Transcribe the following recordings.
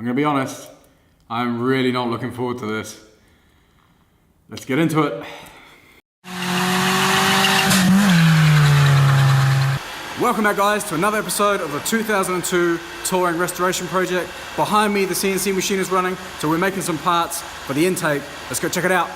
I'm gonna be honest, I'm really not looking forward to this. Let's get into it. Welcome back guys to another episode of the 2002 Touring Restoration Project. Behind me the CNC machine is running, so we're making some parts for the intake. Let's go check it out.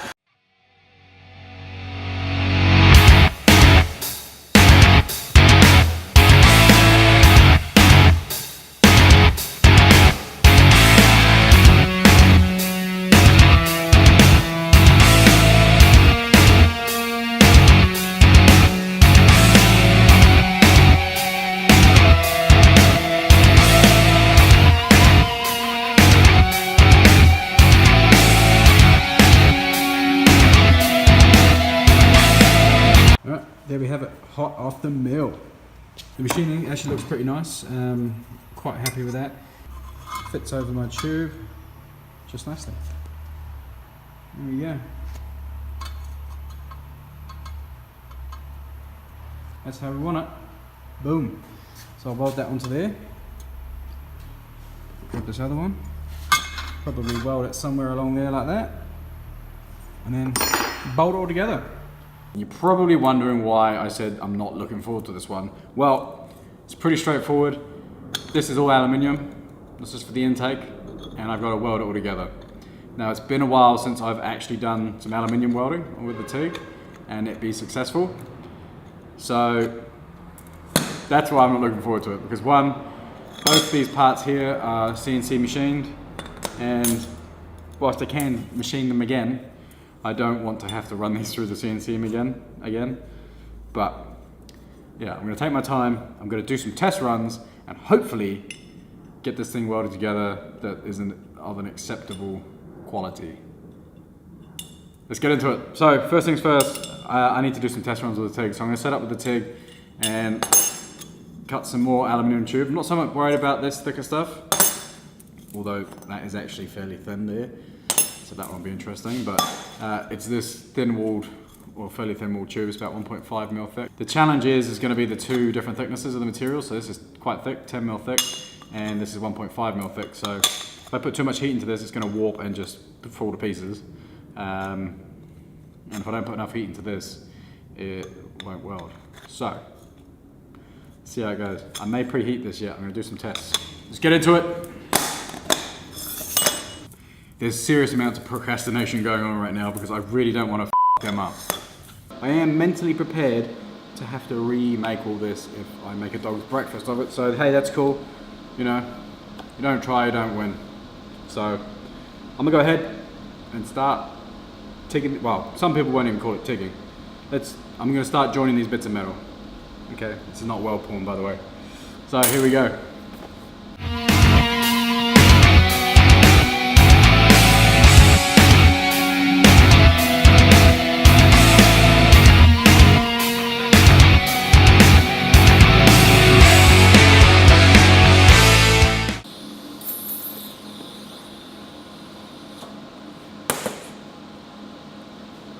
There we have it, hot off the mill. The machining actually looks pretty nice. Quite happy with that. Fits over my tube just nicely. There we go. That's how we want it. Boom. So I'll weld that onto there. Grab this other one. Probably weld it somewhere along there like that. And then bolt it all together. You're probably wondering why I said I'm not looking forward to this one. Well, it's pretty straightforward. This is all aluminium. This is for the intake, and I've got to weld it all together. Now, it's been a while since I've actually done some aluminium welding with the TIG, and it be successful. So that's why I'm not looking forward to it, because one, both these parts here are CNC machined, and whilst I can machine them again, I don't want to have to run these through the CNC again. But yeah, I'm gonna take my time, I'm gonna do some test runs, and hopefully get this thing welded together that is of an acceptable quality. Let's get into it. So first things first, I need to do some test runs with the TIG. So I'm gonna set up with the TIG and cut some more aluminium tube. I'm not so much worried about this thicker stuff, although that is actually fairly thin there. So that won't be interesting, but it's this thin-walled, or fairly thin-walled tube. It's about 1.5 mil thick. The challenge is going to be the two different thicknesses of the material. So this is quite thick, 10 mil thick, and this is 1.5 mil thick. So if I put too much heat into this, it's going to warp and just fall to pieces. And if I don't put enough heat into this, it won't weld. So let's see how it goes. I may preheat this yet. I'm going to do some tests. Let's get into it. There's serious amounts of procrastination going on right now because I really don't want to f them up. I am mentally prepared to have to remake all this if I make a dog's breakfast of it. So hey, that's cool. You know, you don't try, you don't win. So I'm gonna go ahead and start tigging. Well, some people won't even call it tigging. I'm gonna start joining these bits of metal. Okay, this is not weld porn, by the way. So here we go.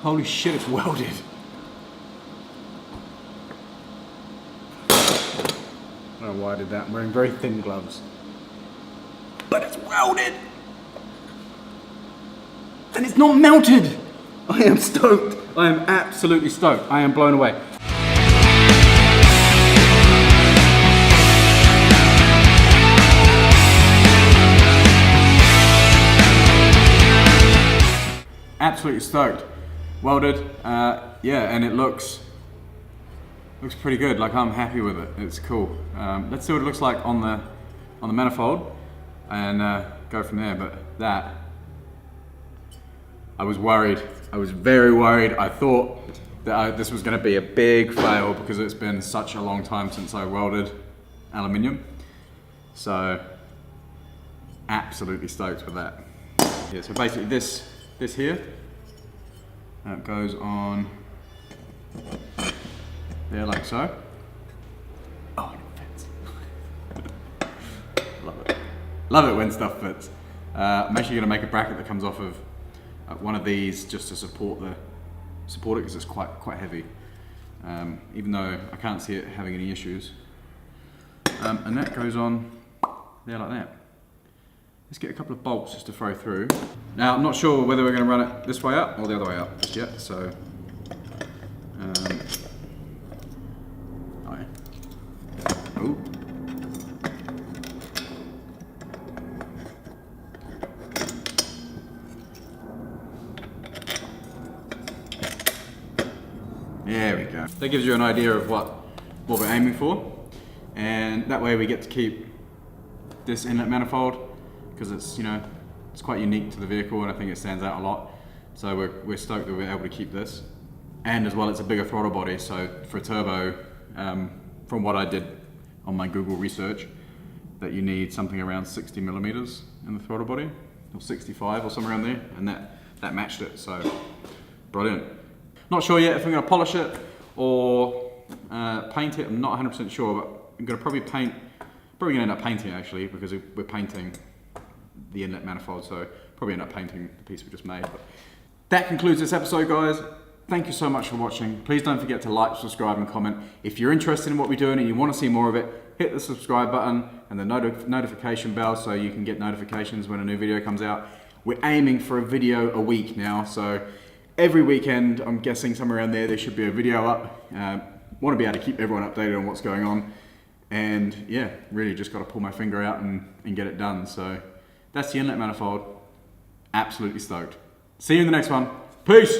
Holy shit, it's welded. I don't know why I did that. I'm wearing very thin gloves. But it's welded! And it's not melted! I am stoked. I am absolutely stoked. I am blown away. Absolutely stoked. Welded, yeah, and it looks pretty good. Like, I'm happy with it. It's cool. Let's see what it looks like on the manifold, and go from there. But that, I was worried. I was very worried. I thought that this was going to be a big fail because it's been such a long time since I welded aluminium. So, absolutely stoked with that. Yeah. So basically, this here. That goes on there like so. Oh, it fits. Love it. Love it when stuff fits. I'm actually going to make a bracket that comes off of one of these just to support it because it's quite heavy. Even though I can't see it having any issues. And that goes on there like that. let's get a couple of bolts just to throw through. Now, I'm not sure whether we're going to run it this way up or the other way up just yet, so... oh, yeah. Ooh. There we go. That gives you an idea of what we're aiming for, and that way we get to keep this inlet manifold, because it's, you know, it's quite unique to the vehicle and I think it stands out a lot. So we're stoked that we're able to keep this. And as well, it's a bigger throttle body, so for a turbo, from what I did on my Google research, that you need something around 60 millimeters in the throttle body, or 65 or somewhere around there, and that matched it, so brilliant. Not sure yet if I'm going to polish it or paint it. I'm not 100% sure, but I'm going to probably going to end up painting it actually, because we're painting the inlet manifold, so probably end up painting the piece we just made. But that concludes this episode, guys. Thank you so much for watching. Please don't forget to like, subscribe and comment. If you're interested in what we're doing and you want to see more of it, hit the subscribe button and the notification bell so you can get notifications when a new video comes out. We're aiming for a video a week now, so every weekend, I'm guessing somewhere around there should be a video up. Want to be able to keep everyone updated on what's going on. And yeah, really just got to pull my finger out and get it done. So that's the inlet manifold. Absolutely stoked. See you in the next one. Peace.